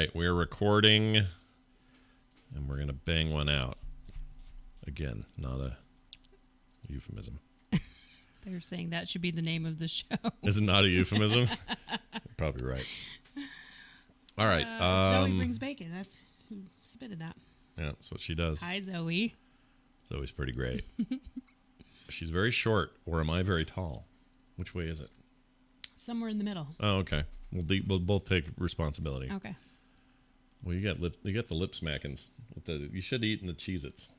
right, we're recording, and we're going to bang one out. Again, not a euphemism. They're saying that should be the name of the show. Is it not a euphemism? You're probably right. All right. Zoe brings bacon. That's who submitted that. Yeah, that's what she does. Hi, Zoe. Zoe's pretty great. She's very short, or am I very tall? Which way is it? Somewhere in the middle. Oh, okay. We'll both take responsibility. Okay. Well, you got the lip smackings. You should have eaten the Cheez-Its.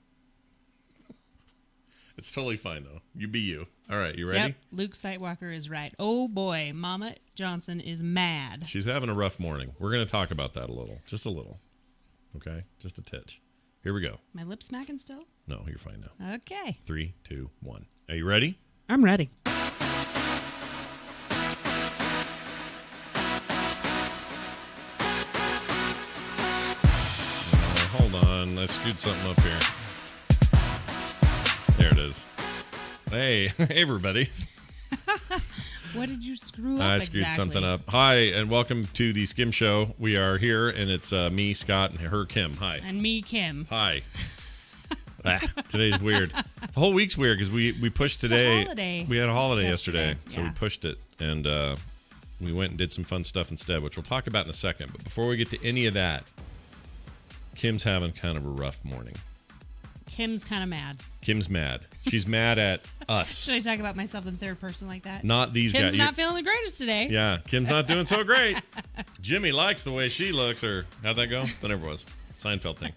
It's totally fine, though. You be you. All right, you ready? Yep. Luke Sightwalker is right. Oh, boy. Mama Johnson is mad. She's having a rough morning. We're going to talk about that a little. Just a little. Okay? Just a titch. Here we go. My lip smacking still? No, you're fine now. Okay. 3, 2, 1. Are you ready? I'm ready. Hold on. I screwed something up here. There it is. Hey, everybody. What did you screw up I screwed exactly? something up. Hi, and welcome to the Skim Show. We are here, and it's me, Scott, and her, Kim. Hi. And me, Kim. Hi. Today's weird. The whole week's weird because we pushed today. Holiday. We had a holiday yesterday, so yeah. we pushed it, and we went and did some fun stuff instead, which we'll talk about in a second. But before we get to any of that, Kim's having kind of a rough morning. Kim's kind of mad. Kim's mad. She's mad at us. Should I talk about myself in third person like that? Not these guys. Kim's not feeling the greatest today. Yeah, Kim's not doing so great. Jimmy likes the way she looks, or how'd that go? Whatever it was. Seinfeld thing.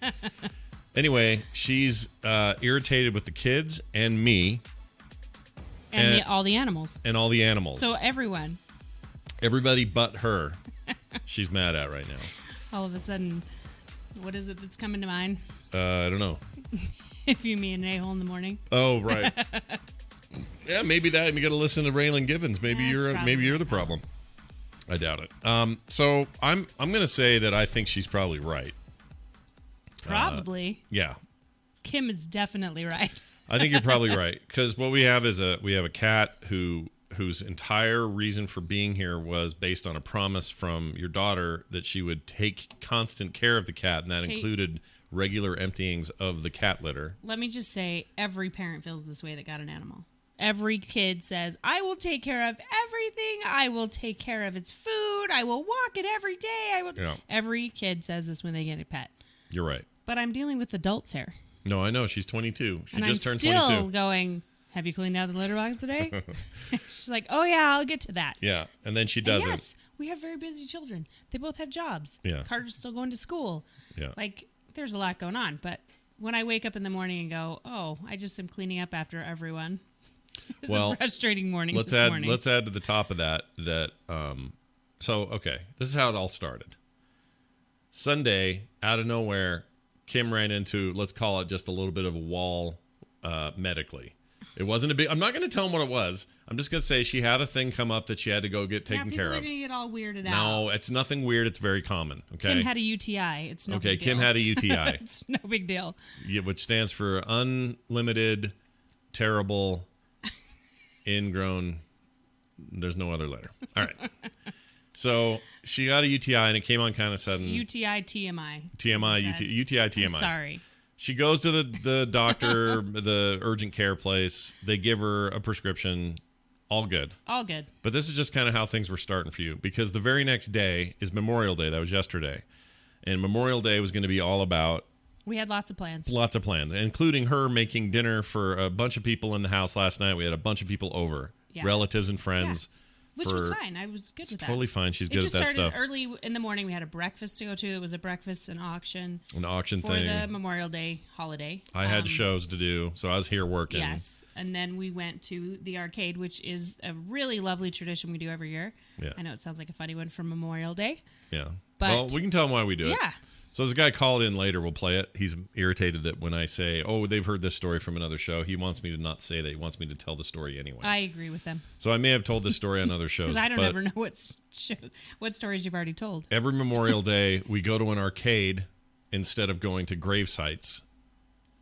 Anyway, she's irritated with the kids and me. And all the animals. And all the animals. So everyone. Everybody but her. She's mad at right now. All of a sudden, what is it that's coming to mind? I don't know. If you meet an a-hole in the morning. Oh, right. Yeah, maybe that. And you got to listen to Raylan Givens. Maybe you're the problem. I doubt it. So I'm going to say that I think she's probably right. Probably. Yeah. Kim is definitely right. I think you're probably right, because what we have is a cat whose entire reason for being here was based on a promise from your daughter that she would take constant care of the cat, and that included regular emptyings of the cat litter. Let me just say, every parent feels this way that got an animal. Every kid says, I will take care of everything. I will take care of its food. I will walk it every day. Yeah. Every kid says this when they get a pet. You're right. But I'm dealing with adults here. No, I know. She's 22. She and just I'm turned still 22. Going, have you cleaned out the litter box today? She's like, oh, yeah, I'll get to that. Yeah, and then she doesn't. And yes, we have very busy children. They both have jobs. Yeah. Carter's still going to school. Yeah. Like, there's a lot going on. But when I wake up in the morning and go, oh, I just am cleaning up after everyone. It's a frustrating morning this morning. Let's add to the top of that, so, okay, this is how it all started. Sunday, out of nowhere, Kim ran into, let's call it just a little bit of a wall medically. It wasn't a big, I'm not going to tell him what it was. I'm just going to say she had a thing come up that she had to go get taken care of. People are going to get all weirded out. No, it's nothing weird. It's very common. Okay. Kim had a UTI. It's no big deal. Kim had a UTI. It's no big deal. Yeah, which stands for unlimited, terrible, ingrown. There's no other letter. All right. So she got a UTI and it came on kind of sudden. UTI, TMI. UTI, TMI. I'm sorry. She goes to the doctor, the urgent care place. They give her a prescription. All good. All good. But this is just kind of how things were starting for you, because the very next day is Memorial Day. That was yesterday. And Memorial Day was going to be all about... We had lots of plans. Lots of plans, including her making dinner for a bunch of people in the house last night. We had a bunch of people over, relatives and friends. Yeah. Which was fine. I was good with that. Totally fine. She's good at that stuff. It just started early in the morning. We had a breakfast to go to. It was a breakfast and auction. An auction for thing. For the Memorial Day holiday. I had shows to do, so I was here working. Yes. And then we went to the arcade, which is a really lovely tradition we do every year. Yeah. I know it sounds like a funny one for Memorial Day. Yeah. But well, we can tell them why we do it. Yeah. So this guy called in later. We'll play it. He's irritated that when I say, oh, they've heard this story from another show, he wants me to not say that. He wants me to tell the story anyway. I agree with them. So I may have told this story on other shows. Because I don't ever know what stories you've already told. Every Memorial Day, we go to an arcade instead of going to grave sites.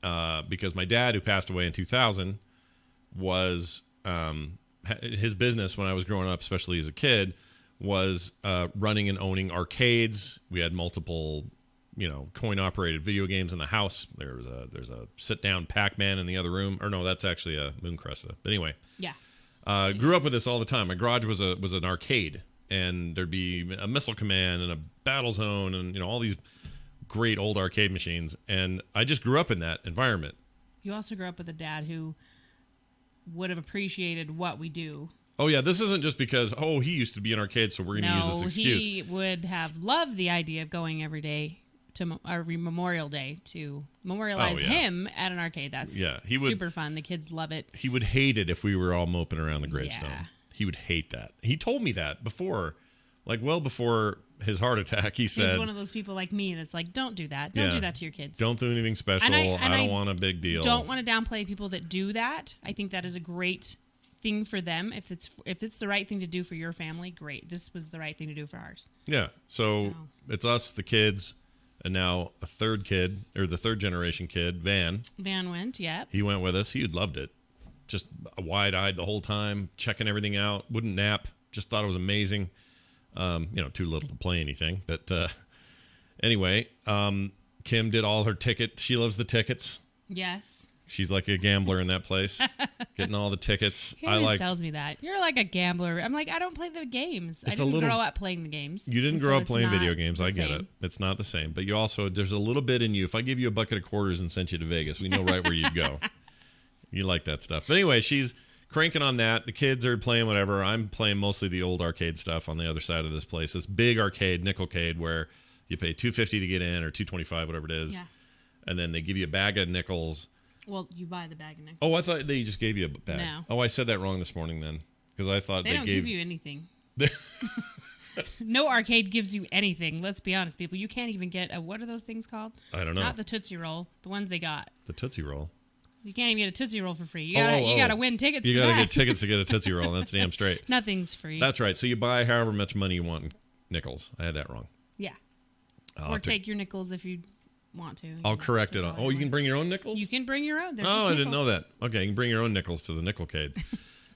Because my dad, who passed away in 2000, was his business when I was growing up, especially as a kid, was running and owning arcades. We had multiple, coin-operated video games in the house. There's a sit-down Pac-Man in the other room. Or no, that's actually a Mooncresta. But anyway. Yeah. Grew up with this all the time. My garage was an arcade, and there'd be a Missile Command and a Battle Zone and, all these great old arcade machines. And I just grew up in that environment. You also grew up with a dad who would have appreciated what we do. Oh, yeah, this isn't just because, he used to be an arcade, so we're going to use this excuse. He would have loved the idea of going every day to every Memorial Day to memorialize him at an arcade. That's super fun. The kids love it. He would hate it if we were all moping around the gravestone. Yeah. He would hate that. He told me that before, well before his heart attack. He said... He's one of those people like me that's like, don't do that. Don't do that to your kids. Don't do anything special. I don't want a big deal. Don't want to downplay people that do that. I think that is a great thing for them. If it's the right thing to do for your family, great. This was the right thing to do for ours. Yeah. So it's us, the kids, and now a third kid, or the third generation kid, Van. Van went, yeah. He went with us. He loved it. Just wide-eyed the whole time, checking everything out. Wouldn't nap. Just thought it was amazing. Too little to play anything. But anyway, Kim did all her tickets. She loves the tickets. Yes. She's like a gambler in that place, getting all the tickets. He always tells me that. You're like a gambler. I'm like, I don't play the games. I didn't grow up playing the games. You didn't grow up playing video games. I get it. It's not the same. But there's a little bit in you. If I give you a bucket of quarters and sent you to Vegas, we know right where you'd go. You like that stuff. But anyway, she's cranking on that. The kids are playing whatever. I'm playing mostly the old arcade stuff on the other side of this place. This big arcade, Nickelcade, where you pay $2.50 to get in or $2.25, whatever it is. Yeah. And then they give you a bag of nickels. Well, you buy the bag of nickels. Oh, I thought they just gave you a bag. No. Oh, I said that wrong this morning then. Because I thought they don't give you anything. No arcade gives you anything. Let's be honest, people. You can't even get what are those things called? I don't know. Not the Tootsie Roll. The ones they got. The Tootsie Roll? You can't even get a Tootsie Roll for free. You gotta win tickets for that. You gotta get tickets to get a Tootsie Roll. That's damn straight. Nothing's free. That's right. So you buy however much money you want in nickels. I had that wrong. Yeah. Or take your nickels if you want to. I'll correct it. You can bring your own nickels? You can bring your own. I didn't know that. Okay, you can bring your own nickels to the Nickelcade.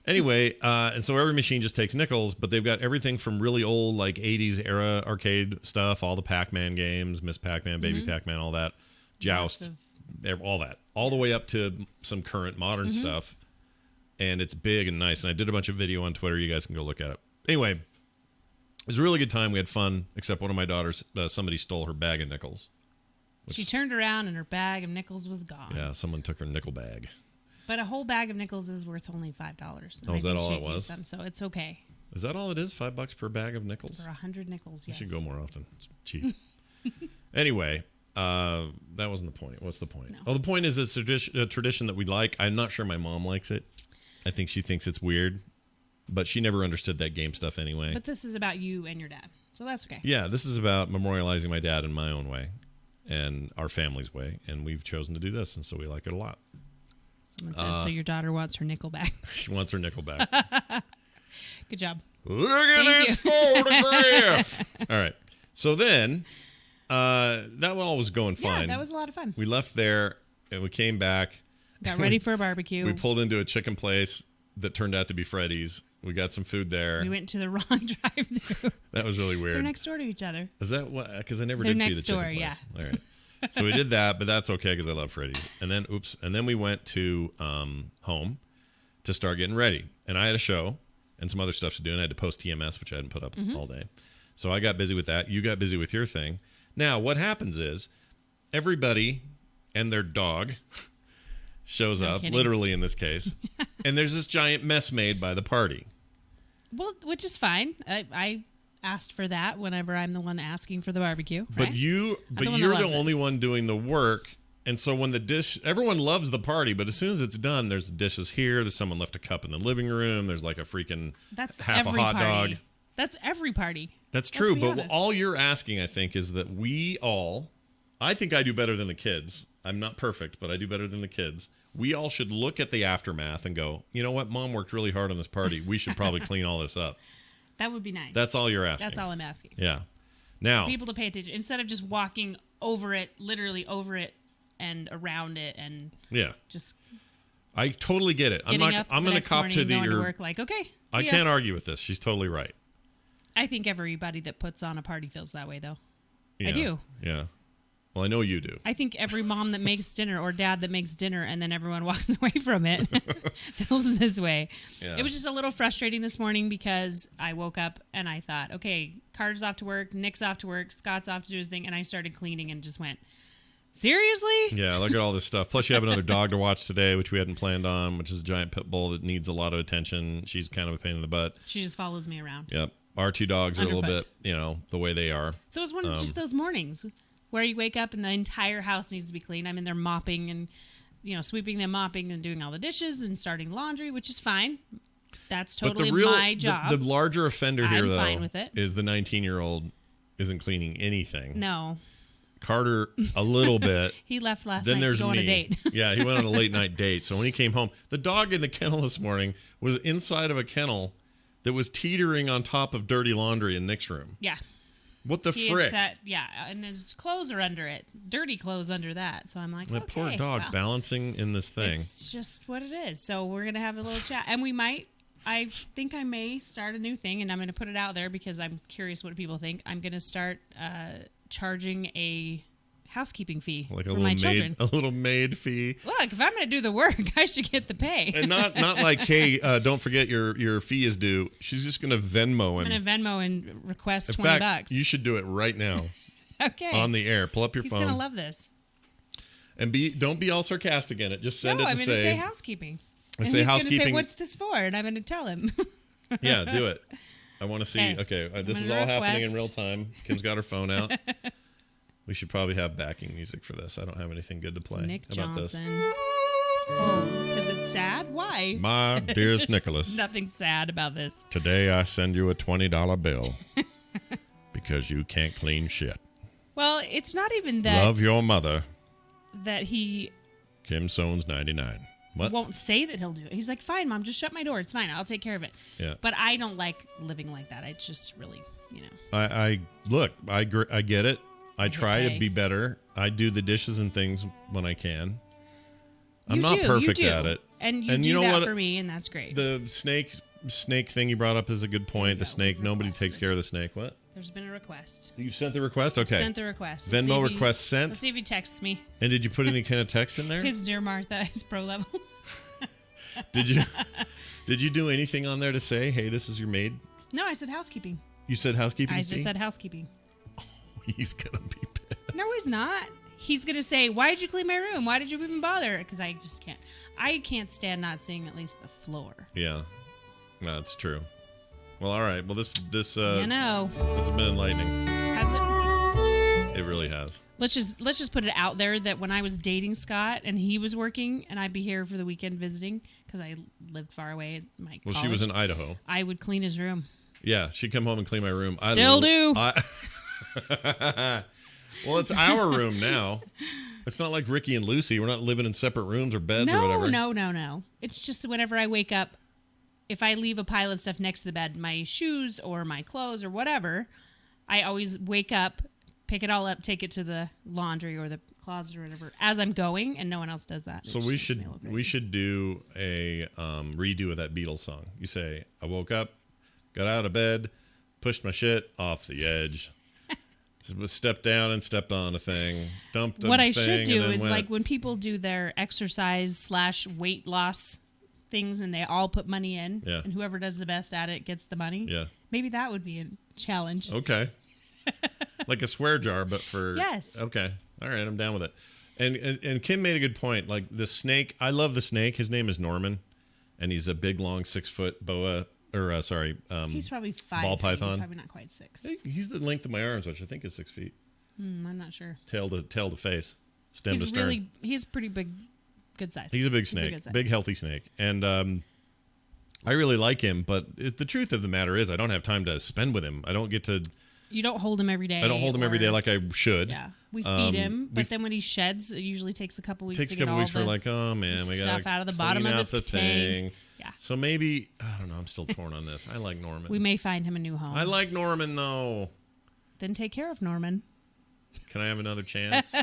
Anyway, and so every machine just takes nickels, but they've got everything from really old, like 80s era arcade stuff, all the Pac-Man games, Miss Pac-Man, Baby Pac-Man, all that, Joust, all that, all the way up to some current modern stuff. And it's big and nice. And I did a bunch of video on Twitter. You guys can go look at it. Anyway, it was a really good time. We had fun, except one of my daughters, somebody stole her bag of nickels. She turned around and her bag of nickels was gone. Yeah, someone took her nickel bag. But a whole bag of nickels is worth only $5. Oh, is that all it was? Them, so it's okay. Is that all it is? $5 per bag of nickels? For 100 nickels, yes. You should go more often. It's cheap. Anyway, that wasn't the point. What's the point? No. Oh, the point is it's a tradition that we like. I'm not sure my mom likes it. I think she thinks it's weird. But she never understood that game stuff anyway. But this is about you and your dad. So that's okay. Yeah, this is about memorializing my dad in my own way. And our family's way, and we've chosen to do this, and so we like it a lot. Someone said, so your daughter wants her nickel back. She wants her nickel back. Good job. Look at this photograph. All right. So then, that all was going fine. Yeah, that was a lot of fun. We left there, and we came back. Got ready for a barbecue. We pulled into a chicken place that turned out to be Freddy's. We got some food there. We went to the wrong drive-thru. That was really weird. They're next door to each other. Is that what? Because I never did see the chicken place. Yeah. All right. So we did that, but that's okay because I love Freddy's. And then we went to home to start getting ready. And I had a show and some other stuff to do, and I had to post TMS, which I hadn't put up all day. So I got busy with that. You got busy with your thing. Now, what happens is everybody and their dog shows up, literally in this case, and there's this giant mess made by the party. Well, which is fine. I asked for that whenever I'm the one asking for the barbecue. But right? you're the only one doing the work. And so when everyone loves the party, but as soon as it's done, there's dishes here. There's someone left a cup in the living room. There's like a freaking half a hot dog. That's every party. That's true. But all you're asking, I think, is that I think I do better than the kids. I'm not perfect, but I do better than the kids. We all should look at the aftermath and go, you know what? Mom worked really hard on this party. We should probably clean all this up. That would be nice. That's all you're asking. That's all I'm asking. Yeah. Now, for people to pay attention instead of just walking over it, literally over it and around it, and just. I totally get it. I'm going to cop to work like, okay. I can't argue with this. She's totally right. I think everybody that puts on a party feels that way, though. Yeah, I do. Yeah. Well, I know you do. I think every mom that makes dinner or dad that makes dinner and then everyone walks away from it feels this way. Yeah. It was just a little frustrating this morning because I woke up and I thought, okay, Carter's off to work, Nick's off to work, Scott's off to do his thing, and I started cleaning and just went, seriously? Yeah, look at all this stuff. Plus, you have another dog to watch today, which we hadn't planned on, which is a giant pit bull that needs a lot of attention. She's kind of a pain in the butt. She just follows me around. Yep. Our two dogs are a little Underfoot. bit, the way they are. So it was one of just those mornings where you wake up and the entire house needs to be clean. I'm in there mopping and, sweeping and mopping and doing all the dishes and starting laundry, which is fine. That's totally my job. The larger offender here, though, fine with it. is the 19-year-old isn't cleaning anything. No. Carter, a little bit. He left last Then night there's to go on a me. date. Yeah, he went on a late night date. So when he came home, the dog in the kennel this morning was inside of a kennel that was teetering on top of dirty laundry in Nick's room. Yeah. What the He had frick? sat, and his clothes are under it. Dirty clothes under that. So I'm like, That okay. poor dog well, balancing in this thing. It's just what it is. So we're going to have a little chat. And I think I may start a new thing, and I'm going to put it out there because I'm curious what people think. I'm going to start charging a housekeeping fee Like for my children. a little maid fee. Look, if I'm going to do the work, I should get the pay. And not like, hey, don't forget your fee is due. She's just going to Venmo him. I'm going to Venmo and request In $20. fact, you should do it right now. Okay. On the air. Pull up your He's phone. going to love this. And don't be all sarcastic in it. Just send No, it I'm and going to say say housekeeping. And say he's going to housekeeping. say, what's this for? And I'm going to tell him. Yeah, do it. I want to see. Okay. Okay, this I'm is gonna all happening in request. real time. Kim's got her phone out. We should probably have backing music for this. I don't have anything good to play Nick about Johnson. this. Oh, because it's sad? Why? My dearest There's Nicholas, nothing sad about this. today I send you a $20 bill because you can't clean shit. Well, it's not even that Love your mother, that he Kim Soanes 99. What? won't say that he'll do it. He's like, fine, Mom, just shut my door. It's fine. I'll take care of it. Yeah. But I don't like living like that. I just really, I look. I get it. I get try to pay. be better. I do the dishes and things when I can. I'm You not do, perfect you do. at it. And And do you know that what? for me, and that's great. The snake thing you brought up is a good point. The snake. Nobody takes care of the snake. What? There's been a request. You sent the request? Okay. Sent the request. Let's see Venmo if he- request sent. Let's see if he texts me. And did you put any kind of text in there? His Dear Martha is pro level. Did you do anything on there to say, hey, this is your maid? No, I said housekeeping. You said housekeeping I fee? just said housekeeping. He's gonna be pissed. No, he's not. He's going to say, why did you clean my room? Why did you even bother? Because I just can't. I can't stand not seeing at least the floor. Yeah, no, that's true. Well, all right. Well, this You know. this has been enlightening. Has it? It really has. Let's just put it out there that when I was dating Scott and he was working and I'd be here for the weekend visiting because I lived far away at my Well, college, she was in Idaho. I would clean his room. Yeah, she'd come home and clean my room. Still do. Well, it's our room now. It's not like Ricky and Lucy. We're not living in separate rooms or beds or whatever. No. It's just whenever I wake up, if I leave a pile of stuff next to the bed, my shoes or my clothes or whatever, I always wake up, pick it all up, take it to the laundry or the closet or whatever as I'm going, and no one else does that. So It we just makes me look should crazy. do a redo of that Beatles song. You say, I woke up, got out of bed, pushed my shit off the edge, stepped down and stepped on a thing, dumped a What I thing, should and do then is went, like when people do their exercise / weight loss things and they all put money in, Yeah. and whoever does the best at it gets the money. Yeah. Maybe that would be a challenge. Okay. Like a swear jar, but for... Yes. Okay. All right, I'm down with it. And Kim made a good point. Like the snake, I love the snake. His name is Norman, and he's a big, long, 6-foot boa, He's probably 5 ball feet. python. He's probably not quite 6. He's the length of my arms, which I think is 6 feet. I'm not sure. Tail to face, stem to stern. He's pretty big, good size. He's a big a snake, good size. big healthy snake, and I really like him. But the truth of the matter is, I don't have time to spend with him. I don't get to. You don't hold him every day. I don't hold him every day or- like I should. Yeah, we feed him, we but then when he sheds, it usually takes a couple weeks. Takes to a get couple all weeks for the like, oh man, we got stuff out of the bottom of out his the thing. tank. Yeah, So maybe I don't know. I'm still torn on this. I like Norman. we may find him a new home. I like Norman though. Then take care of Norman. Can I have another chance?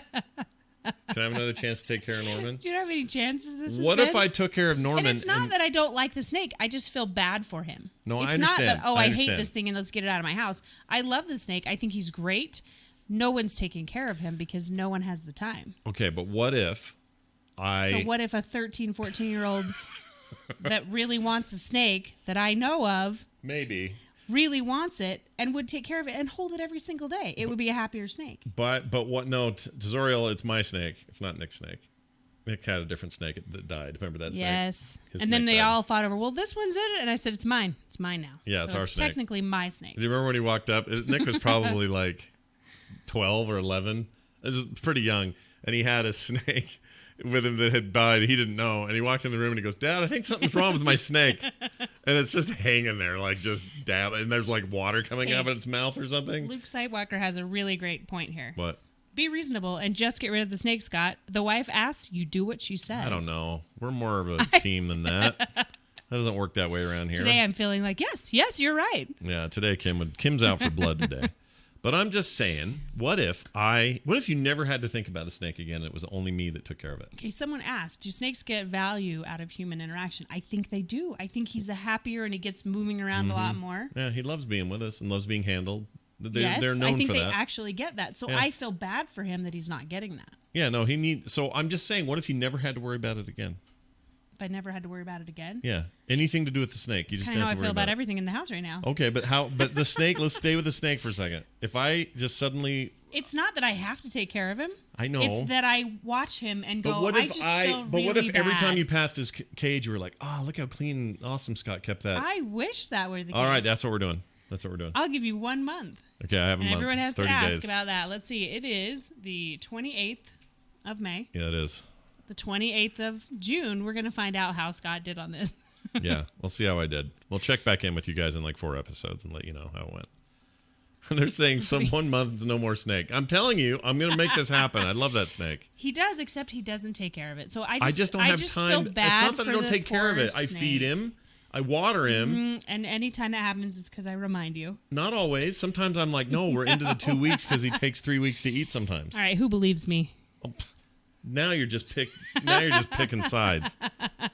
Can I have another chance to take care of Norman? Do you know how many chances this is? What if I took care of Norman? And it's not that I don't like the snake. I just feel bad for him. No, it's I understand. It's not that, I hate understand. this thing and let's get it out of my house. I love the snake. I think he's great. No one's taking care of him because no one has the time. Okay, but what if So what if a 13, 14-year-old that really wants a snake that I know of maybe really wants it and would take care of it and hold it every single day? It would be a happier snake. But what? No, Zoriel, it's my snake. It's not Nick's snake. Nick had a different snake that died. Remember that snake? Yes. His And then snake they died. all fought over, well, this one's it. And I said, it's mine. It's mine now. Yeah, it's our snake. Technically my snake. Do you remember when he walked up? Nick was probably like 12 or 11. This is pretty young. And he had a snake with him that had died. He didn't know. And he walked in the room and he goes, Dad, I think something's wrong with my snake. And it's just hanging there, like just dab. And there's like water coming out of its mouth or something. Luke Sidewalker has a really great point here. What? Be reasonable and just get rid of the snake, Scott. The wife asks, you do what she says. I don't know. We're more of a team than that. That doesn't work that way around here. Today I'm feeling like, yes, you're right. Yeah, today Kim's out for blood today. But I'm just saying, what if you never had to think about the snake again and it was only me that took care of it? Okay, someone asked, do snakes get value out of human interaction? I think they do. I think he's a happier and he gets moving around a lot more. Yeah, he loves being with us and loves being handled. Yes, They're known I think for they that. actually get that. So Yeah. I feel bad for him that he's not getting that. Yeah, no, so I'm just saying, what if you never had to worry about it again? If I never had to worry about it again. Yeah, anything to do with the snake, you That's just kind have of to how I worry feel about it. everything in the house right now. Okay, but the snake, let's stay with the snake for a second. If I just suddenly, It's not that I have to take care of him. I know. It's that I watch him and go, but what I if just feel but what really if every bad. time you passed his cage, you were like, oh, look how clean and awesome Scott kept that. I wish that were the case. All right, that's what we're doing. I'll give you 1 month. Okay, I have a And month. everyone has to 30 ask days. about that. Let's see. It is the 28th of May. Yeah, it is. The 28th of June, we're going to find out how Scott did on this. Yeah, we'll see how I did. We'll check back in with you guys in like 4 episodes and let you know how it went. They're saying 1 month, no more snake. I'm telling you, I'm going to make this happen. I love that snake. He does, except he doesn't take care of it. So I just don't have time. Feel bad It's not that I for don't the take care of poor it. I snake. feed him. I water him. And anytime that happens, it's because I remind you. Not always. Sometimes I'm like, no, we're into the 2 weeks because he takes 3 weeks to eat sometimes. All right, who believes me? Now you're just picking sides.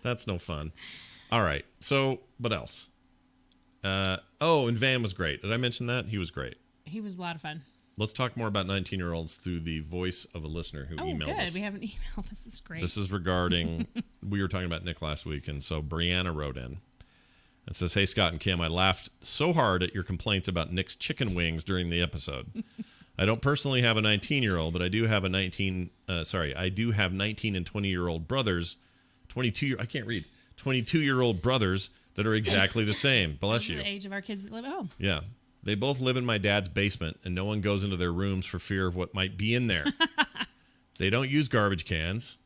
That's no fun. All right. So, what else? And Van was great. Did I mention that? He was great. He was a lot of fun. Let's talk more about 19-year-olds through the voice of a listener who emailed good. us. We have an email. This is great. This is regarding, we were talking about Nick last week, and so Brianna wrote in. It says, hey, Scott and Kim, I laughed so hard at your complaints about Nick's chicken wings during the episode. I don't personally have a 19-year-old, but I do have 19 and 20-year-old brothers, 22-year-old brothers that are exactly the same. Bless you. The age of our kids that live at home. Yeah. They both live in my dad's basement, and no one goes into their rooms for fear of what might be in there. They don't use garbage cans,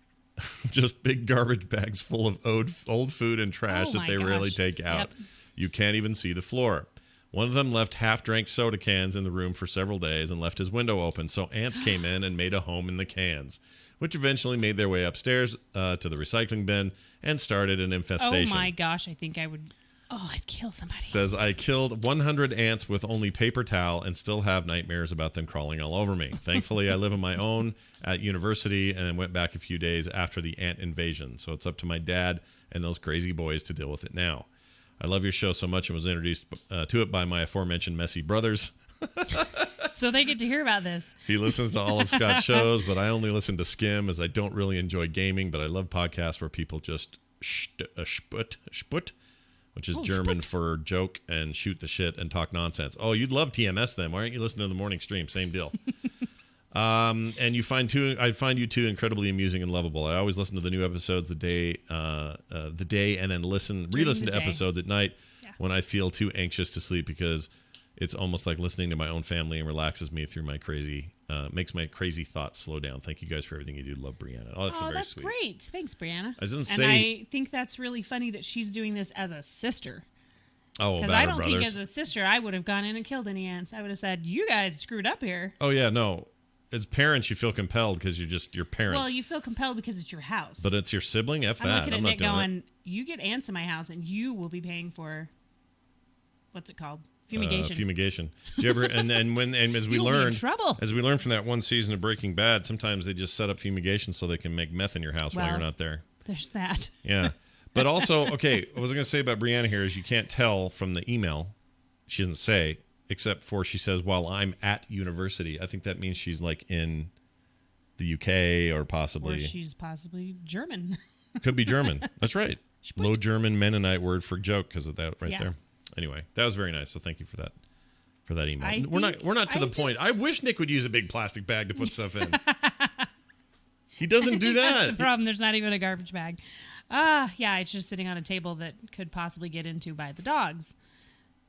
just big garbage bags full of old food and trash Oh that my they rarely gosh. take out. Yep. You can't even see the floor. One of them left half-drank soda cans in the room for several days and left his window open, so ants came in and made a home in the cans, which eventually made their way upstairs to the recycling bin and started an infestation. Oh my gosh, I think I would. Oh, I'd kill somebody. Says, I killed 100 ants with only paper towel and still have nightmares about them crawling all over me. Thankfully, I live on my own at university and went back a few days after the ant invasion. So it's up to my dad and those crazy boys to deal with it now. I love your show so much and was introduced to it by my aforementioned messy brothers. So they get to hear about this. He listens to all of Scott's shows, but I only listen to Skim as I don't really enjoy gaming, but I love podcasts where people just sput, which is German for joke and shoot the shit and talk nonsense. Oh, you'd love TMS then. Why aren't you listening to the morning stream? Same deal. And I find you two incredibly amusing and lovable. I always listen to the new episodes the day, and then re-listen to episodes at night when I feel too anxious to sleep because it's almost like listening to my own family and relaxes me through makes my crazy thoughts slow down. Thank you guys for everything you do. Love Brianna. Oh, that's sweet. Great. Thanks, Brianna. I think that's really funny that she's doing this as a sister. Oh, because about I her don't brothers. think as a sister I would have gone in and killed any ants. I would have said, "You guys screwed up here." Oh yeah, no. As parents, you feel compelled because you're just your parents. Well, you feel compelled because it's your house. But it's your sibling. F I'm that. looking at I'm not Nick doing going, it. "You get ants in my house, and you will be paying for what's it called? Fumigation. Did you ever? And as we You'll be in learned, trouble. as we learned from that one season of Breaking Bad, sometimes they just set up fumigation so they can make meth in your house while Well, you're not there. There's that. Yeah, but also, okay, what I was going to say about Brianna here is you can't tell from the email. She doesn't say, except for she says, "While I'm at university." I think that means she's like in the UK or possibly. Or she's possibly German. Could be German. That's right. Low German Mennonite word for joke because of that right there. Anyway, that was very nice. So thank you for that email. We're not to the point. I wish Nick would use a big plastic bag to put stuff in. He doesn't do that. That's the problem. There's not even a garbage bag. Yeah, it's just sitting on a table that could possibly get into by the dogs.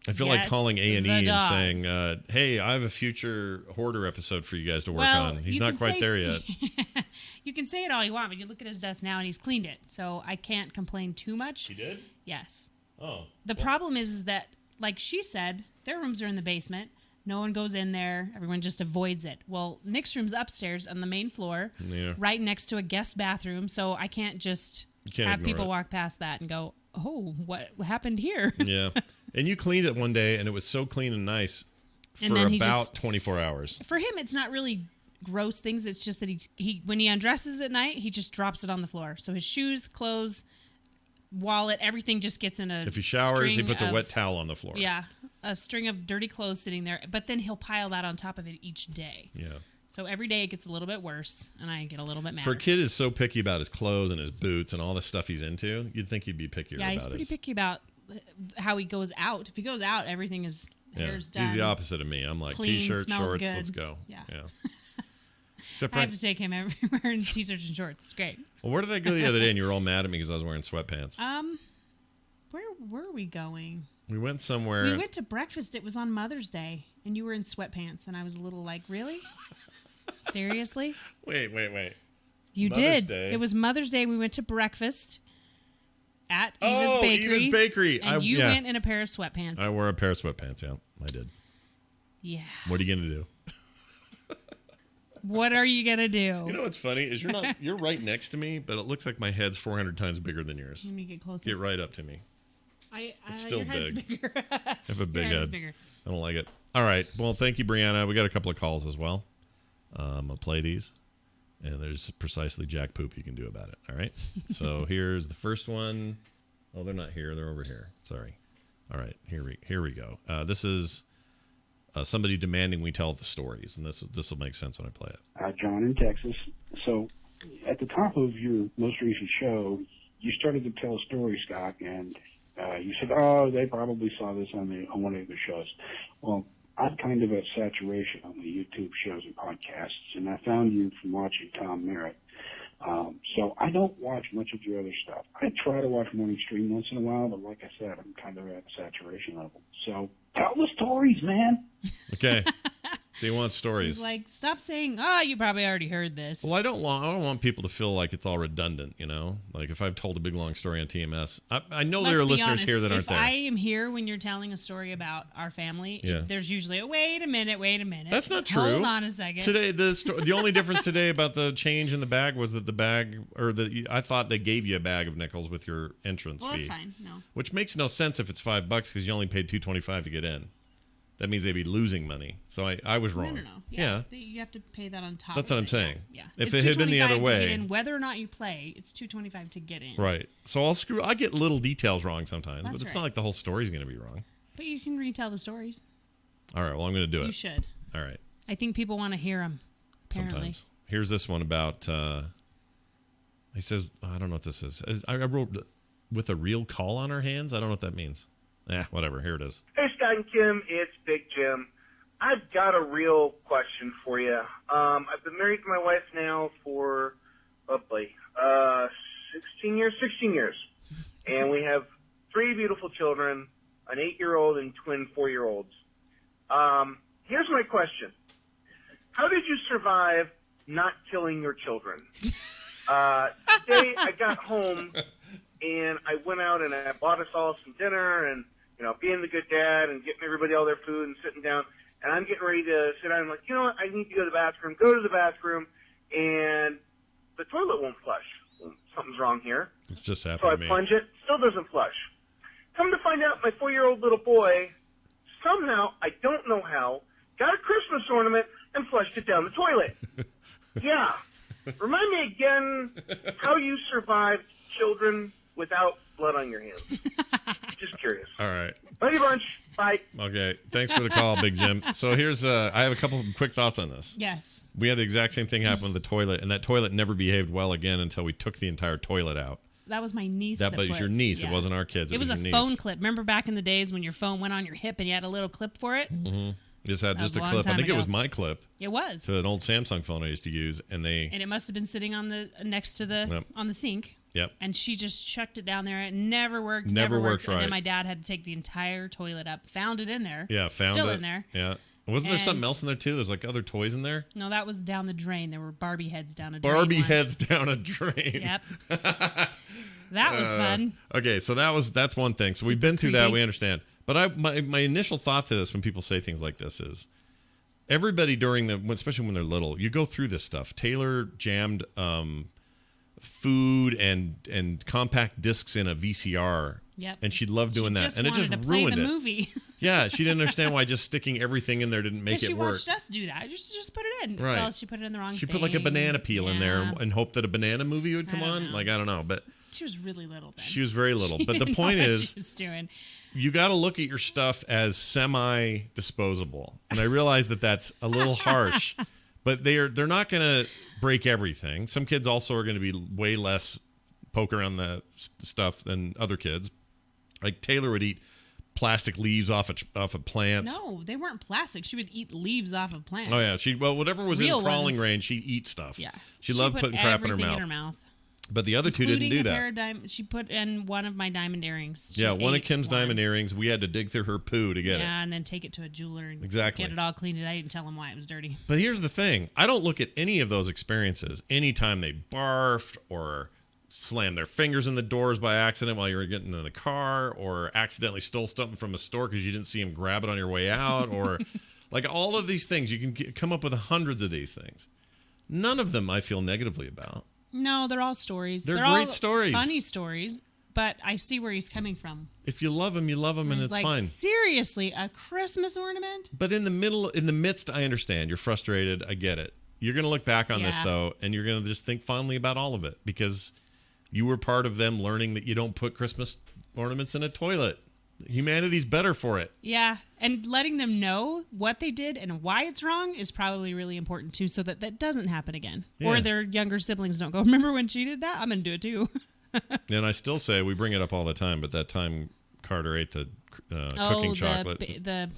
I feel like calling A&E and saying, hey, I have a future Hoarder episode for you guys to work on. He's not quite there yet. You can say it all you want, but you look at his desk now and he's cleaned it. So I can't complain too much. He did? Yes. Oh. The problem is that, like she said, their rooms are in the basement. No one goes in there. Everyone just avoids it. Well, Nick's room's upstairs on the main floor, right next to a guest bathroom. So I can't just have people walk past that and go, oh, what happened here? Yeah. And you cleaned it one day, and it was so clean and nice for about 24 hours. For him, it's not really gross things. It's just that he when he undresses at night, he just drops it on the floor. So his shoes, clothes, wallet, everything just gets in a If he showers, he puts a wet towel on the floor. Yeah, a string of dirty clothes sitting there. But then he'll pile that on top of it each day. Yeah. So every day it gets a little bit worse, and I get a little bit mad. For a kid who's so picky about his clothes and his boots and all the stuff he's into, you'd think he'd be pickier about it. Yeah, he's pretty picky about how he goes out. If he goes out, everything is hair's done. He's the opposite of me. I'm like, clean, T-shirt, shorts, good. let's go. Yeah. Except I have to take him everywhere in T-shirts and shorts. It's great. Well, where did I go the other day and you were all mad at me because I was wearing sweatpants? Where were we going? We went somewhere. We went to breakfast. It was on Mother's Day, and you were in sweatpants, and I was a little like, really? Seriously? Wait. You Mother's did. Day. It was Mother's Day. We went to breakfast at Eva's Bakery. Eva's Bakery. And you went in a pair of sweatpants. I wore a pair of sweatpants, yeah. I did. Yeah. What are you going to do? What are you going to do? You know what's funny is you're right next to me, but it looks like my head's 400 times bigger than yours. Let me get closer. Get right up to me. It's still your head's big. Bigger. I have a big head. Bigger. I don't like it. All right. Well, thank you, Brianna. We got a couple of calls as well. I'll play these, and there's precisely jack poop you can do about it. All right. So here's the first one. Oh, they're not here. They're over here. Sorry. All right. Here we go. This is somebody demanding we tell the stories, and this will make sense when I play it. John in Texas. So at the top of your most recent show, you started to tell a story, Scott, and you said, "Oh, they probably saw this on one of the shows." Well, I'm kind of at saturation on the YouTube shows and podcasts, and I found you from watching Tom Merritt. So I don't watch much of your other stuff. I try to watch Morning Stream once in a while, but like I said, I'm kind of at saturation level. So tell the stories, man. Okay. So you want stories? He's like, stop saying, you probably already heard this. Well, I don't want people to feel like it's all redundant, you know? Like if I've told a big long story on TMS, I know there are listeners here that aren't there. If I am here when you're telling a story about our family, there's usually a wait a minute. That's not true. Hold on a second. Today, the only difference today about the change in the bag was that I thought they gave you a bag of nickels with your entrance fee. Well, that's fine. No. Which makes no sense if it's $5 because you only paid $2.25 to get in. That means they'd be losing money. So I was wrong. No. Yeah. You have to pay that on top. That's what I'm saying. Yeah. If it had been the other way, to get in, whether or not you play, it's $2.25 to get in. Right. So I get little details wrong sometimes, That's but it's right. not like the whole story's going to be wrong. But you can retell the stories. All right. Well, I'm going to do it. You should. All right. I think people want to hear them. Apparently. Sometimes. Here's this one about. He says, I don't know what this is. I wrote with a real call on our hands. I don't know what that means. Whatever. Here it is. Hey, Scott and Kim, it's Big Jim. I've got a real question for you. I've been married to my wife now for, 16 years. And we have 3 beautiful children, an 8-year-old and twin 4-year-olds. Here's my question. How did you survive not killing your children? Today I got home and I went out and I bought us all some dinner and, being the good dad and getting everybody all their food and sitting down. And I'm getting ready to sit down. I'm like, you know what? I need to go to the bathroom. Go to the bathroom, and the toilet won't flush. Something's wrong here. It's just happened So I to me. plunge it. Still doesn't flush. Come to find out, my 4-year-old little boy somehow, I don't know how, got a Christmas ornament and flushed it down the toilet. Yeah. Remind me again how you survived children without blood on your hands. Just curious. All right. Love you bunch. Bye. Okay. Thanks for the call, Big Jim. So here's I have a couple of quick thoughts on this. Yes. We had the exact same thing happen with the toilet, and that toilet never behaved well again until we took the entire toilet out. That was my niece. But it was your niece. It wasn't our kids. It was a your niece. phone clip. Remember back in the days when your phone went on your hip and you had a little clip for it? Mm-hmm. Just had just a a long clip. I time think it ago. was my clip. It was. To an old Samsung phone I used to use, and it must have been sitting on the next to the on the sink. Yep. And she just chucked it down there. It never worked. Never worked right. And then my dad had to take the entire toilet up. Found it in there. Yeah, found Still it. in there. Yeah. Wasn't there something else in there too? There's like other toys in there. No, that was down the drain. There were Barbie heads down a drain. Barbie heads down a drain. Yep. That was fun. Okay, so that's one thing. So we've been through that. We understand. But my initial thought to this when people say things like this is, everybody especially when they're little, you go through this stuff. Taylor jammed food and compact discs in a VCR. Yep. And she loved doing that. And it just wanted to play ruined the it. Movie. Yeah, she didn't understand why just sticking everything in there didn't make it work. She watched us do that. Just put it in. Right. Well, she put it in the wrong She thing. put like a banana peel in there and hoped that a banana movie would come on. know. Like, I don't know. But she was really little then. she was very little. But the Didn't point know what is, she was doing. you got to look at your stuff as semi-disposable. And I realize that that's a little harsh, but they're not going to break everything. Some kids also are going to be way less poke around the stuff than other kids. Like Taylor would eat plastic leaves off of plants. No, they weren't plastic. She would eat leaves off of plants. Oh yeah, whatever was Real in crawling ones. range, she'd eat stuff. Yeah, she loved put putting crap in her everything mouth. But the other two Including didn't do a that. pair of she put in one of my diamond earrings. She Yeah, one of ate Kim's diamond earrings. We had to dig through her poo to get it. Yeah, and then take it to a jeweler and Exactly. get it all cleaned. I didn't tell him why it was dirty. But here's the thing: I don't look at any of those experiences anytime they barfed or slammed their fingers in the doors by accident while you were getting in the car, or accidentally stole something from a store because you didn't see him grab it on your way out, or like all of these things. You can come up with hundreds of these things. None of them I feel negatively about. No, they're all stories. They're great all stories. Funny stories, but I see where he's coming from. If you love them, you love them, and it's like, fine. Seriously, a Christmas ornament? But in the midst, I understand. You're frustrated. I get it. You're going to look back on this, though, and you're going to just think fondly about all of it because you were part of them learning that you don't put Christmas ornaments in a toilet. Humanity's better for it. Yeah, and letting them know what they did and why it's wrong is probably really important, too, so that doesn't happen again. Yeah. Or their younger siblings don't go, remember when she did that? I'm going to do it, too. And I still say, we bring it up all the time, but that time Carter ate the cooking chocolate. The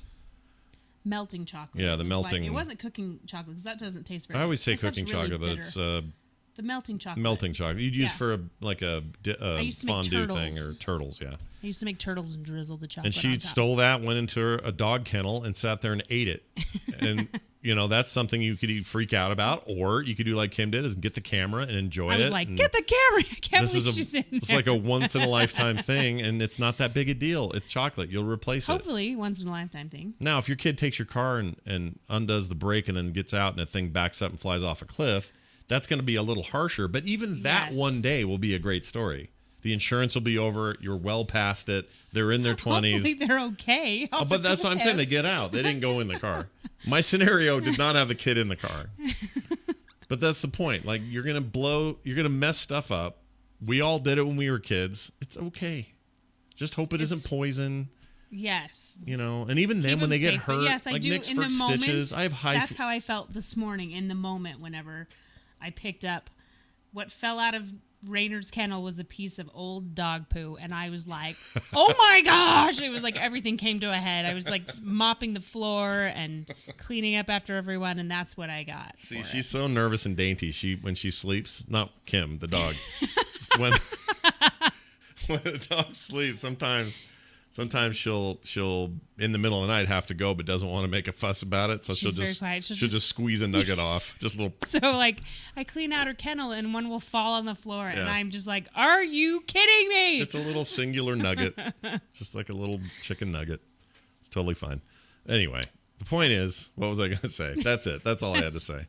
melting chocolate. Yeah, the melting. It wasn't cooking chocolate because that doesn't taste very I always say good. That cooking stuff's really chocolate, but bitter. it's the melting chocolate. melting chocolate. You'd use Yeah. for a used to make fondue turtles. thing or turtles, yeah. I used to make turtles and drizzle the chocolate And she on top. stole that, went into a dog kennel, and sat there and ate it. And that's something you could freak out about, or you could do like Kim did, is get the camera and enjoy it. I was like, get the camera! I can't This believe is she's in there. it's like a once in a lifetime thing, and it's not that big a deal. It's chocolate. You'll replace it. Hopefully, once in a lifetime thing. Now, if your kid takes your car and undoes the brake and then gets out and the thing backs up and flies off a cliff, that's going to be a little harsher. But even that Yes. one day will be a great story. The insurance will be over. You're well past it. They're in their 20s. Hopefully, they're okay. Oh, but that's what I'm saying. They get out. They didn't go in the car. My scenario did not have the kid in the car. But that's the point. Like, you're going to mess stuff up. We all did it when we were kids. It's okay. Just hope it isn't poison. Yes. And even then Keep when they them get safe. But hurt, yes, I like do. Nick's In the first moment, stitches. I have high. That's how I felt this morning in the moment whenever I picked up what fell out of Raynor's kennel was a piece of old dog poo, and I was like, oh my gosh. It was like everything came to a head. I was like mopping the floor and cleaning up after everyone, and that's what I got. See, she's so nervous and dainty. When she sleeps, not Kim, the dog. when the dog sleeps, sometimes she'll in the middle of the night have to go, but doesn't want to make a fuss about it. So She's she'll very quiet. she'll just squeeze a nugget off, just a little. So like I clean out her kennel and one will fall on the floor, and Yeah. I'm just like, are you kidding me? Just a little singular nugget, just like a little chicken nugget. It's totally fine. Anyway, the point is, what was I going to say? That's it. That's all I had to say.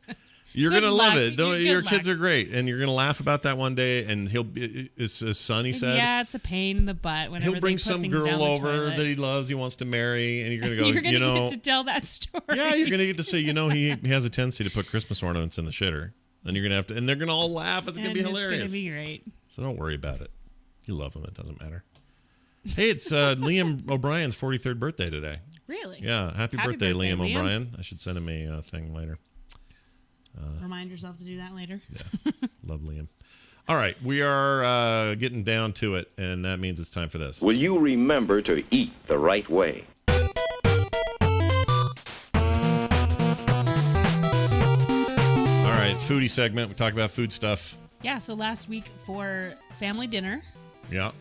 You're Good gonna love luck. it. Good Your luck. kids are great, and you're gonna laugh about that one day. And it's his son. He said, Yeah, it's a pain in the butt whenever he'll bring they put some things down girl the over toilet. that he loves, he wants to marry, and you're gonna go. You're gonna you know, get to tell that story. yeah, you're gonna get to say, he has a tendency to put Christmas ornaments in the shitter, and you're gonna have to, and they're gonna all laugh. It's gonna be hilarious. It's gonna be great. So don't worry about it. You love him. It doesn't matter. Hey, it's Liam O'Brien's 43rd birthday today. Really? Yeah, happy birthday, Liam O'Brien. I should send him a thing later. Remind yourself to do that later. Yeah, love Liam. All right, we are getting down to it, and that means it's time for this. Will you remember to eat the right way? All right, foodie segment. We talk about food stuff. Yeah. So last week for family dinner, Yeah.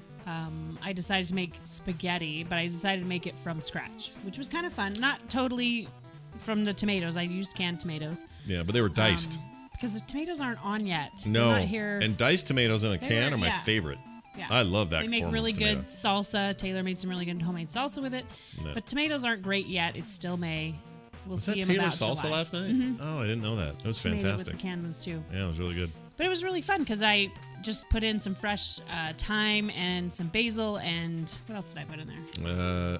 I decided to make spaghetti, but I decided to make it from scratch, which was kind of fun. Not totally from the tomatoes. I used canned tomatoes. Yeah, but they were diced. Because the tomatoes aren't on yet. No, They're not here. and diced tomatoes in a can were- are my yeah. favorite. Yeah. I love that. They make form of really tomato. good salsa. Taylor made some really good homemade salsa with it. No. But tomatoes aren't great yet. It's still May. We'll Was see that them Taylor about salsa July. last night? Oh, I didn't know that. It was She made it with fantastic. the canned ones too. Yeah, it was really good. But it was really fun because I just put in some fresh thyme and some basil and what else did I put in there?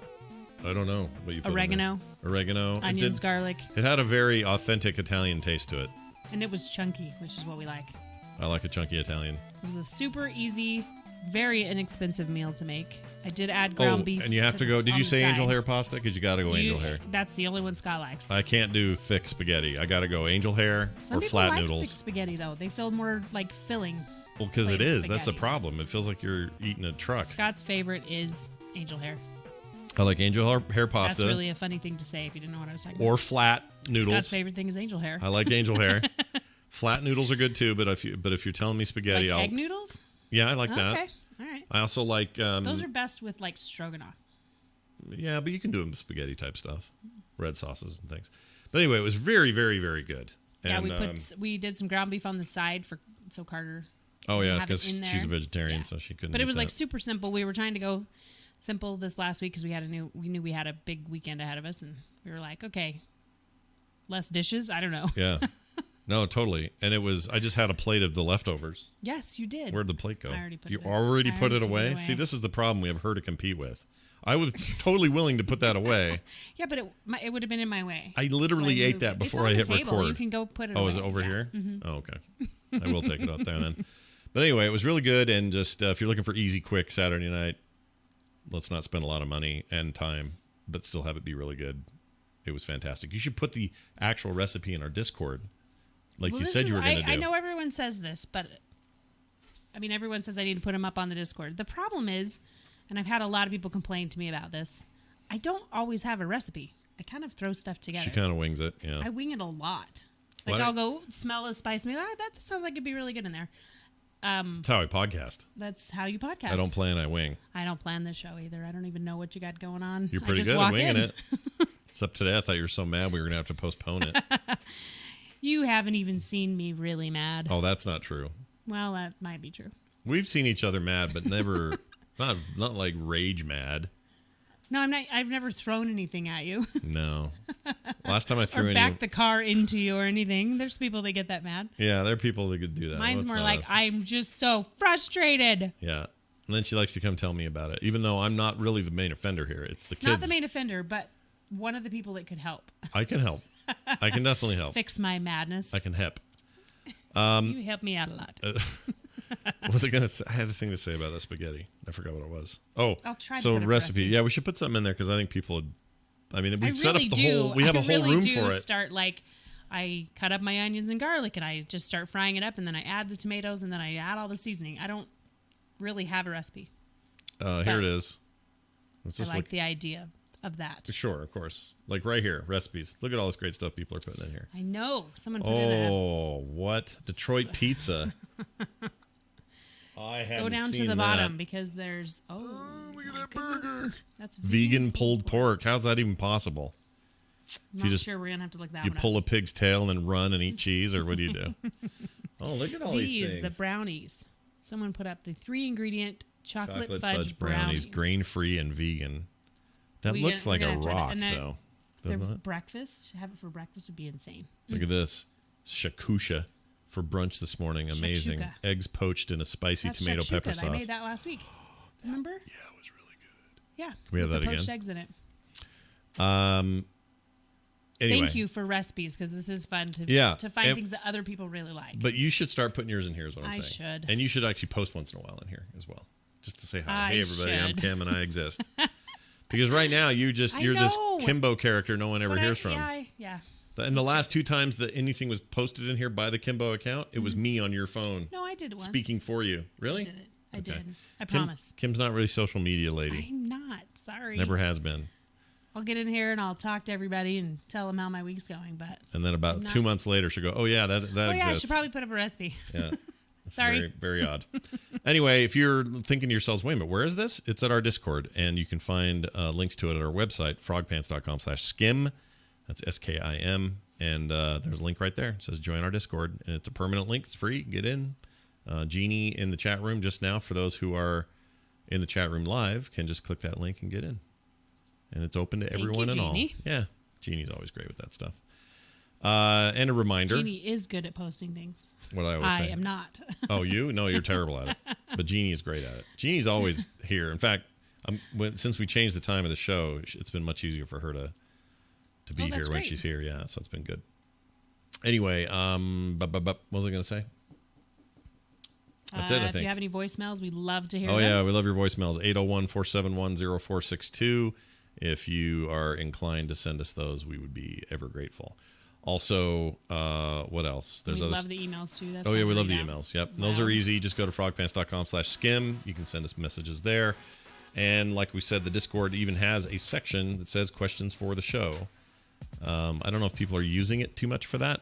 I don't know what you put in Oregano, there. Oregano. onions, garlic, It had a very authentic Italian taste to it. and it was chunky, which is what we like. I like a chunky Italian. It was a super easy, very inexpensive meal to make. I did add ground beef. and you have to go. this Did on you the say side. angel hair pasta? Because you got to go angel hair. That's the only one Scott likes. I can't do thick spaghetti. I got to go angel hair Some or people flat like noodles. thick spaghetti though. They feel more like filling. Well, because it plain is. That's the spaghetti. problem. It feels like you're eating a truck. Scott's favorite is angel hair. I like angel hair pasta That's really a funny thing to say if you didn't know what I was talking or about. flat noodles. Scott's favorite thing is angel hair. I like angel hair. Flat noodles are good too, but if you're telling me spaghetti, Like I'll. egg noodles? Yeah, I like Okay. that. All right. I also like. Those are best with like stroganoff. Yeah, but you can do them with spaghetti type stuff, red sauces and things. But anyway, it was very, very, very good. Yeah, And, we did some ground beef on the side so Carter. oh can yeah, have it because in she's a there. vegetarian, Yeah. so she couldn't. But it eat was like that. super simple. We were trying to go simple this last week because we knew we had a big weekend ahead of us, and we were like, okay, less dishes. I don't know. Yeah. No, totally. And it was. I just had a plate of the leftovers. Yes, you did. Where'd the plate go? I already put you it in. already I put already it took it away? away. See, this is the problem we have her to compete with. I was totally willing to put that away. Yeah, but it would have been in my way. I literally So ate moved that it. before It's I on the hit table. record. You can go put it Oh, away. is it over Yeah. here? Oh, okay. I will take it out there then. But anyway, it was really good. And just if you're looking for easy, quick Saturday night, let's not spend a lot of money and time, but still have it be really good. It was fantastic. You should put the actual recipe in our Discord, like Well, you this said is- you were going to do. I know everyone says this, but I mean, everyone says I need to put them up on the Discord. The problem is, and I've had a lot of people complain to me about this, I don't always have a recipe. I kind of throw stuff together. She kind of wings it. Yeah. I wing it a lot. Like What? I'll go smell a spice and be like, that sounds like it'd be really good in there. That's how I podcast. That's how you podcast. I don't plan, I wing. I don't plan this show either. I don't even know what you got going on. You're I pretty just good at walk winging in. it. Except today, I thought you were so mad we were going to have to postpone it. You haven't even seen me really mad. Oh, that's not true. Well, that might be true. We've seen each other mad, but never, not like rage mad. No, I'm not. I've never thrown anything at you No. Last time I threw or any. backed the car into you or anything. There's people that get that mad. Yeah, there are people that could do that. Mine's Well, more it's like not us. I'm just so frustrated. Yeah. And then she likes to come tell me about it, even though I'm not really the main offender here. It's the kids. Not the main offender, but one of the people that could help I can help. I can definitely help. fix my madness. I can help. You help me out a lot. What was I going to say? I had a thing to say about that spaghetti. I forgot what it was. Oh, I'll try to so put up a recipe. recipe. Yeah, we should put something in there because I think people would. I mean, we've I set up really the do. whole. We have I a whole really room do for it. Start like I cut up my onions and garlic and I just start frying it up and then I add the tomatoes and then I add all the seasoning. I don't really have a recipe. Here it is. Let's I just like look. the idea of that. Sure, of course. Like right here, recipes. Look at all this great stuff people are putting in here. I know someone put in Oh, what? Detroit pizza. I a haven't go down to seen the that. bottom because there's look at that burger. That's Vegan pulled pork. How's that even possible? I'm You not just- sure we're gonna have to look that You one pull up. a pig's tail and then run and eat cheese, or what do you do? Oh, look at all these These things. the brownies. Someone put up the 3-ingredient chocolate, Chocolate fudge brownies. grain-free and vegan. That looks We're like a gonna try that. rock, And that- though. Their Doesn't it? breakfast, have it for breakfast would be insane. Look at this. shakusha for brunch this morning. Amazing. Shakshuka. Eggs poached in a spicy That's tomato shakshuka. pepper I sauce. made that last week. Remember? Yeah, it was really good. Yeah. Can we have with that the poached again? eggs in it. Anyway, Thank you for recipes because this is fun to find and- things that other people really like. But you should start putting yours in here is what I'm I saying. should. And you should actually post once in a while in here as well. Just to say hi. I Hey, everybody, I'm should. Kim and I exist. Because right now you're this know. Kimbo character no one ever But hears from. Yeah. And the last 2 times that anything was posted in here by the Kimbo account, it was me on your phone No, I did it once. speaking for you. Really? I did it. I Okay. did. I promise. Kim's not really a social media lady. I'm not. Sorry. Never has been. I'll get in here and I'll talk to everybody and tell them how my week's going. But And then about 2 months later, she'll go, "Oh yeah, that I exists." should probably put up a recipe. Yeah. It's Sorry. Very, very odd. Anyway, if you're thinking to yourselves, wait a minute, where is this? It's at our Discord, and you can find links to it at our website, frogpants.com/skim. That's SKIM. And there's a link right there. It says join our Discord. And it's a permanent link. It's free. Get in. Jeannie in the chat room just now, for those who are in the chat room live, can just click that link and get in. And it's open to everyone and all. Jeannie. Yeah. Jeannie's always great with that stuff. And a reminder. Jeannie is good at posting things. What I always say. I am not. Oh, you? No, you're terrible at it. But Jeannie is great at it. Jeannie's always here. In fact, since we changed the time of the show, it's been much easier for her to be here that's when great. she's here. Yeah, so it's been good. Anyway, what was I going to say? That's it, I If think. you have any voicemails, we'd love to hear Oh, them. yeah, we love your voicemails. 801-471-0462. If you are inclined to send us those, we would be ever grateful. Also, what else? We love the emails, too. That's Oh, yeah, fun we to love the read out. emails. Yep. Those are easy. Just go to frogpants.com/skim. You can send us messages there. And like we said, the Discord even has a section that says questions for the show. I don't know if people are using it too much for that,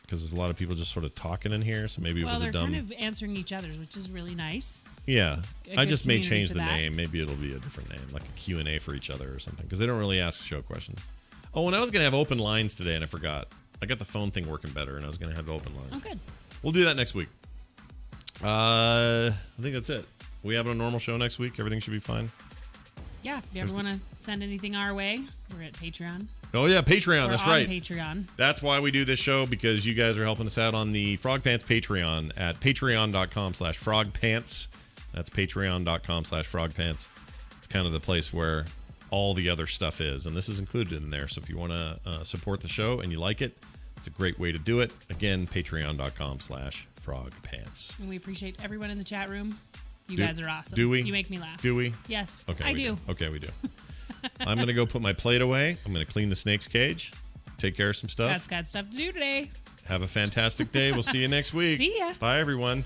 because there's a lot of people just sort of talking in here. So maybe it Well, was a they're dumb... kind of answering each other's, which is really nice. Yeah. a I good just may community change for the that. name. Maybe it'll be a different name, like a Q&A for each other or something, because they don't really ask show questions. Oh, and I was going to have open lines today, and I forgot. I got the phone thing working better, and I was going to have open lines. Oh, good. We'll do that next week. I think that's it. We have a normal show next week. Everything should be fine. Yeah, if you ever want to send anything our way, we're at Patreon. Oh, yeah, Patreon. We're That's on right. Patreon. That's why we do this show, because you guys are helping us out on the Frog Pants Patreon at patreon.com/frogpants. That's patreon.com/frogpants. It's kind of the place where all the other stuff is, and this is included in there. So if you want to support the show and you like it, it's a great way to do it. Again, patreon.com/frogpants. And we appreciate everyone in the chat room. You guys are awesome. Do we? You make me laugh. Do we? Yes, Okay, I we do. Okay, we do. I'm going to go put my plate away. I'm going to clean the snake's cage, take care of some stuff. That's got stuff to do today. Have a fantastic day. We'll see you next week. See ya. Bye, everyone.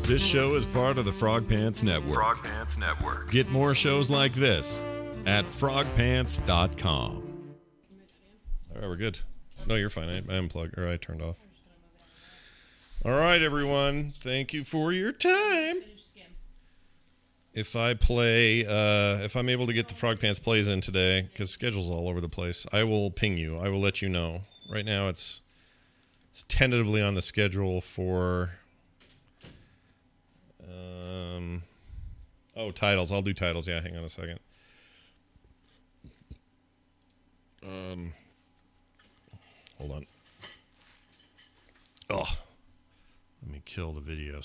This show is part of the Frog Pants Network. Frog Pants Network. Get more shows like this at frogpants.com. All right, we're good. No, you're fine. I unplugged, or I turned off. All right, everyone. Thank you for your time. If I play, if I'm able to get the Frog Pants plays in today, because schedule's all over the place, I will ping you. I will let you know. Right now, it's tentatively on the schedule for... titles. I'll do titles. Yeah, hang on a second. Hold on. Oh, let me kill the video.